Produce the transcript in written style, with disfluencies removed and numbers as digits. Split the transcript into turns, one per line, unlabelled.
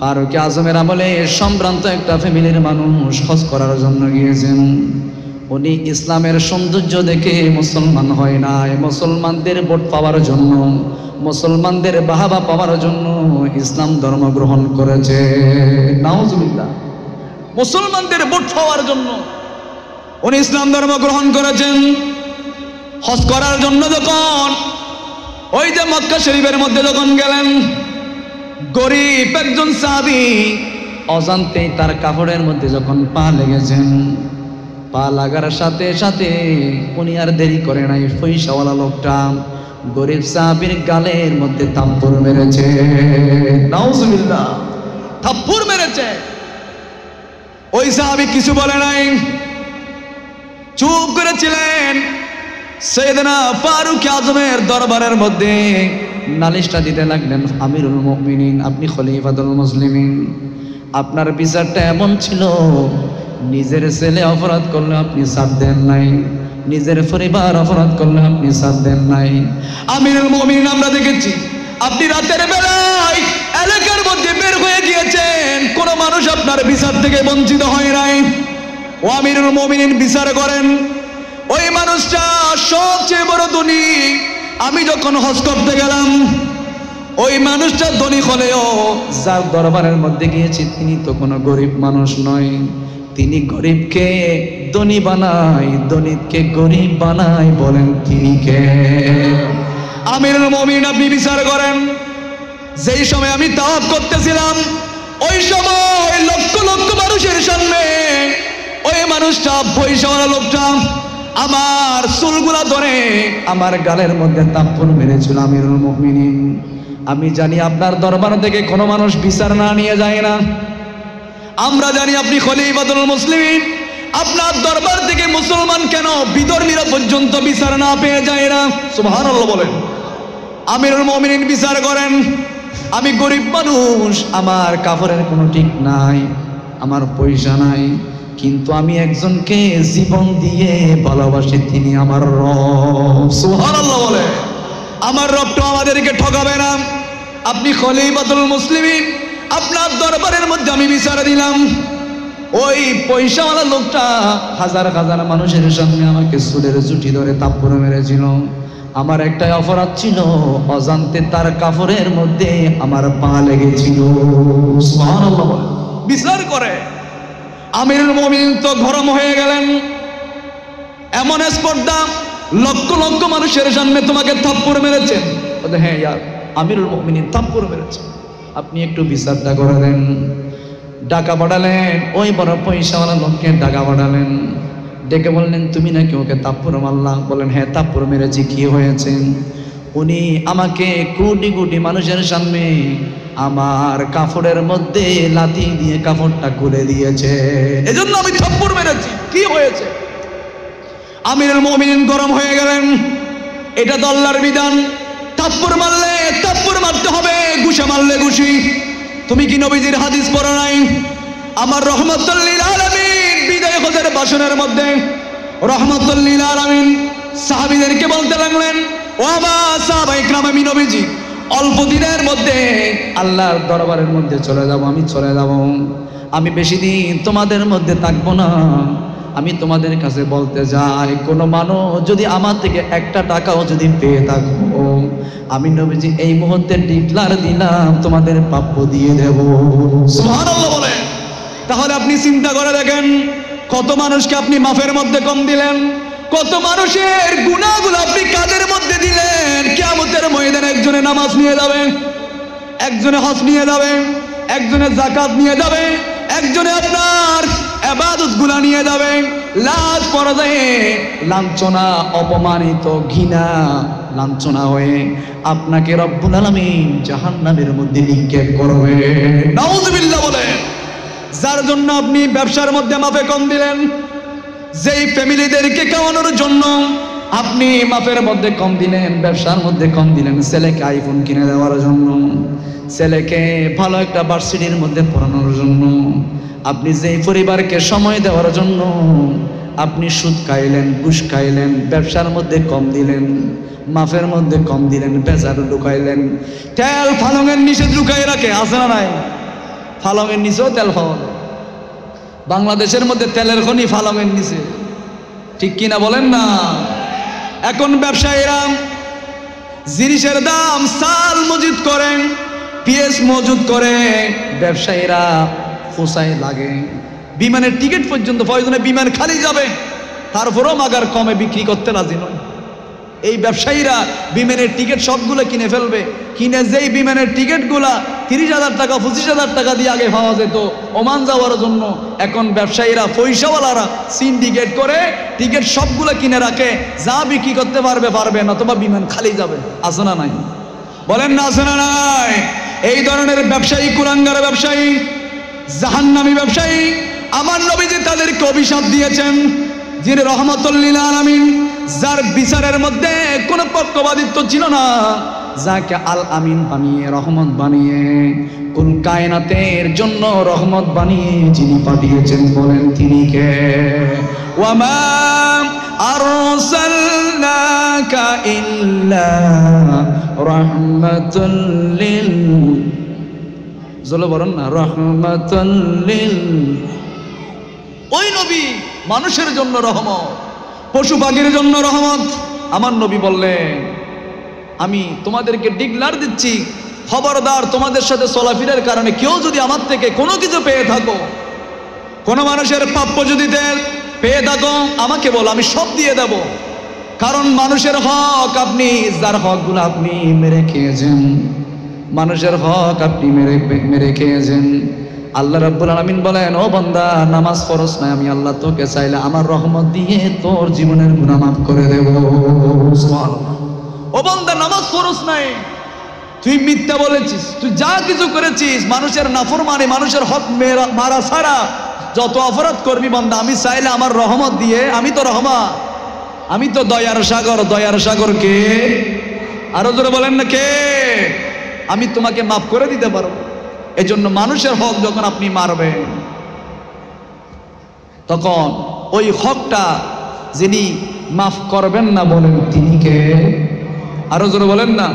ফারুক আজমের আমলে সম্ভ্রান্ত একটা ফ্যামিলির মানুষ হজ করার জন্য গিয়েছেন। উনি ইসলামের সৌন্দর্য দেখে মুসলমান হয় নাই, মুসলমানদের ভোট পাওয়ার জন্য, মুসলমানদের বাহাবা পাওয়ার জন্য ইসলাম ধর্ম গ্রহণ করেছে। নাউজুবিল্লাহ। মুসলমানদের ভোট পাওয়ার জন্য উনি ইসলাম ধর্ম গ্রহণ করেছেন। হজ করার জন্য যখন ওই যে মক্কা শরীফের মধ্যে যখন গেলেন, গরিব একজন সাহাবী অজান্তেই তার কাপড়ের মধ্যে যখন পা লেগেছেন, পা লাগার সাথে সাথে উনি আর দেরি করে নাই, পয়সাওয়ালা লোকটা গরিব সাহাবীর গালের মধ্যে থাপ্পড় মেরেছে। নাউজুবিল্লাহ। থাপ্পড় মেরেছে। ওই সাহাবী কিছু বলে নাই, চুপ করেছিলেন। সাইয়েদনা ফারুক আজমের দরবারের মধ্যে নালিশটা দিতে লাগলেন, আমিরুল মুমিনিন, আপনি খলিফাতুল মুসলিমিন, আপনার বিচারটা এমন ছিল, নিজের ছেলে অপরাধ করলে আপনি সাথ দেন নাই, নিজের পরিবার অপরাধ করলে আপনি সাথ দেন নাই। আমিরুল মুমিনিন, আমরা দেখেছি আপনি রাতের বেলায় এলাকার মধ্যে বের হয়ে গিয়েছেন, কোন মানুষ আপনার বিচার থেকে বঞ্চিত হয় নাই। ও আমিরুল মুমিনিন, বিচার করেন। ওই মানুষটা সবচেয়ে বড় ধনী। আমি যখন হজ করতে গেলাম, ওই মানুষটা ধনী হলেও যার দরবারের মধ্যে গিয়েছি তিনি তো কোনো গরিব মানুষ নয়। তিনি গরিবকে ধনী বানায়, ধনীকে গরিব বানায়, বলেন তিনি কে? আমিরুল মুমিনিন, আপনি বিচার করেন। যেই সময় আমি তাওয়াফ করতেছিলাম, ওই সময় লক্ষ লক্ষ মানুষের সামনে ওই মানুষটা, পয়সাওয়ালা লোকটা, আমার চুলগুলা ধরে আমার গালের মধ্যে থাপ্পড় মেরেছিল। আমিরুল মুমিনিন, আমি জানি আপনার দরবার থেকে কোনো মানুষ বিচার না নিয়ে যায় না। আমরা জানি আপনি খলিফাতুল মুসলিমিন, আপনার দরবার থেকে মুসলমান কেন বিধর্মীরা পর্যন্ত বিচার না পেয়ে যায় না। সুবহানাল্লাহ বলেন। আমিরুল মুমিনিন, বিচার করেন। আমি গরিব মানুষ, আমার কাপড়ের কোনো ঠিক নাই, আমার পয়সা নাই, কিন্তু আমি একজনকে জীবন দিয়ে ভালোবাসি, তিনি আমার রব। সুবহানাল্লাহ বলে। আমার রব তো আমাদেরকে ঠকাবে না। আপনি খলিফাতুল মুসলিমিন, আপনার দরবারের মধ্যে আমি বিচার দিলাম। ওই পয়সাওয়ালা লোকটা হাজার হাজার মানুষের সামনে আমাকে চুলের জুটি ধরে থাপ্পড় মেরেছিল। আমার একটাই অপরাধ ছিল, অজান্তে তার কাপড়ের মধ্যে আমার পা লেগেছিল। সুবহানাল্লাহ বলে। বিচার করে। আমিরুল মুমিনিন তো গরম হয়ে গেলেন। এমন স্পর্ধা, লক্ষ লক্ষ মানুষের সামনে তোমাকে থাপ্পড় মেরেছেন। হ্যাঁ ইয়ার, আমিরুল মুমিনিন থাপ্পড় মেরেছে, আপনি একটু বিচারটা করে দেন। ডাকা পাঠালেন, ওই বড় পয়সাওয়ালা লোককে ডাকা পাঠালেন। ডেকে বললেন, তুমি নাকি ওকে থাপ্পড় মারলা? বলেন, হ্যাঁ থাপ্পড় মেরেছি। কি হয়েছে? উনি আমাকে কোটি কোটি মানুষের সামনে আমার কাপড়ের মধ্যে লাথি দিয়ে কাপড়টা খুলে দিয়েছে, এজন্য আমি থাপ্পড় মেরেছি। কি হয়েছে? আমিরুল মুমিনিন গরম হয়ে গেলেন। এটা তো আল্লাহর বিধান, থাপ্পড় মারলে থাপ্পড় মারতে হবে, ঘুষা মারলে ঘুষি। তুমি কি নবীজির হাদিস পড়ো নাই? আমার রহমাতুল লিল আলামিন বিদায় হজের ভাষণের মধ্যে রহমাতুল লিল আলামিন সাহাবীদেরকে বলতে লাগলেন, ও আমার সাহাবায়ে কেরাম, আমি নবীজি অল্প দিনের মধ্যে আল্লাহর দরবারের মধ্যে চলে যাব, আমি চলে যাব, আমি বেশি দিন তোমাদের মধ্যে থাকবো না। আমি তোমাদের কাছে বলতে যাই, কোনো মানুষ যদি আমার থেকে একটা টাকাও যদি পেয়ে থাকবো, আমি নবীজি এই মুহূর্তে ডিক্লার দিলাম তোমাদের প্রাপ্য দিয়ে দেব। সুবহানাল্লাহ বলে। তাহলে আপনি চিন্তা করে দেখেন, কত মানুষকে আপনি মাফের মধ্যে কম দিলেন, কত মানুষের গুনাহগুলো আপনি কাদের মধ্যে দিলেন। কিয়ামতের ময়দানে একজনে নামাজ নিয়ে যাবে, একজনে হজ নিয়ে যাবে, একজনে যাকাত নিয়ে যাবে, একজনে আপনার ইবাদতগুলো নিয়ে যাবে। লাজ পরাজয়ে লাঞ্ছনা, অপমানিত, ঘৃণা, লাঞ্ছনা হয়ে আপনাকে রব্বুল আলামিন জাহান্নামের মধ্যে নিক্ষেপ করবে। নাউযুবিল্লাহ বলে। যার জন্য আপনি ব্যবসার মধ্যে মাফে কম দিলেন, যেই ফ্যামিলিদেরকে খাওয়ানোর জন্য আপনি মাপের মধ্যে কম দিলেন, ব্যবসার মধ্যে কম দিলেন, ছেলেকে আইফোন কিনে দেওয়ার জন্য, ছেলেকে ভালো একটা ভার্সিটির মধ্যে পড়ানোর জন্য, আপনি যেই পরিবারকে সময় দেওয়ার জন্য আপনি সুদ খাইলেন, ঘুষ খাইলেন, ব্যবসার মধ্যে কম দিলেন, মাফের মধ্যে কম দিলেন, বেজার ঢুকাইলেন, তেল ফালঙের নিষেধ ঢুকাই রাখে, আছে না নাই? ফালংয়ের নিচেও তেল পাওয়া যায়। বাংলাদেশের মধ্যে তেলের খনি ফালংয়ের নিচে, ঠিক কিনা বলেন না? এখন ব্যবসায়ীরা জিনিসের দাম চাল মজুদ করেন, পেঁয়াজ মজুদ করে, ব্যবসায়ীরা পোষায় লাগে। বিমানের টিকিট পর্যন্ত প্রয়োজনে বিমান খালি যাবে, তারপরেও মাগার কমে বিক্রি করতে রাজি নয়। এই ব্যবসায়ীরা বিমানের টিকিট সবগুলো কিনে ফেলবে, কিনে যেই বিমানের টিকিটগুলা 30,000 টাকা 25,000 টাকা দিয়ে আগে পাওয়া যেত ওমান যাওয়ার জন্য, এখন ব্যবসায়ীরা পয়সাওয়ালারা সিন্ডিকেট করে টিকিট সবগুলো কিনে রাখে, যা বিক্রি করতে পারবে পারবে, নতুবা বিমান খালি যাবে। আছে না নাই? বলেন না আছে না নাই? এই ধরনের ব্যবসায়ী, কুলাঙ্গার ব্যবসায়ী, জাহান্নামী ব্যবসায়ী, আমার নবীজি তাদেরকে অভিশাপ দিয়েছেন, যিনি রহমাতুল লিল আলামিন, যার বিচারের মধ্যে কোনো পক্ষপাতিত্ব ছিল না, যাকে আল আমিন বানিয়ে, রহমত বানিয়ে, কুল কায়নাতের জন্য রহমত বানিয়ে যিনি পাঠিয়েছেন, বলেন তিনি কে? ওয়ামা আরসালনাকা ইল্লা রাহমাতুল লিল, জোরে বলেন না, রাহমাতুল লিল। ওই নবী মানুষের জন্য রহমত, পশু পাখির জন্য রহমত। আমার নবী বললেন, আমি তোমাদেরকে ডিক্লার দিচ্ছি, খবরদার তোমাদের সাথে চলাফেরার কারণে কেউ যদি আমার থেকে কোনো কিছু পেয়ে থাকো, কোনো মানুষের প্রাপ্য যদি পেয়ে থাকো, আমাকে বলো, আমি সব দিয়ে দেব। কারণ মানুষের হক আপনি, যার হকগুলো আপনি মেরে খেয়েছেন, মানুষের হক আপনি মেরে খেয়েছেন। আল্লাহ রাব্বুল আলামিন বলেন, ও বান্দা, নামাজ ফরজ নাই, আমি আল্লাহ তোকে চাইলে আমার রহমত দিয়ে তোর জীবনের গুনাহ মাফ করে দেব। সুবহানাল্লাহ। ও বান্দা, নামাজ ফরজ নাই, তুই মিথ্যা বলেছিস, তুই যা কিছু করেছিস, মানুষের নাফরমানি, মানুষের হক মারা ছাড়া যত অপরাধ করবি, বান্দা, আমি চাইলে আমার রহমত দিয়ে, আমি তো রহমান, আমি তো দয়ার সাগর। দয়ার সাগর কে? আরো জোরে বলেন না, কে? আমি তোমাকে মাফ করে দিতে পারবো। এজন্য মানুষের হক যখন আপনি মারবেন, তখন ওই হকটা যিনি মাফ করবেন না, বলেন তিনি কে? আরো জোরে বলেন না।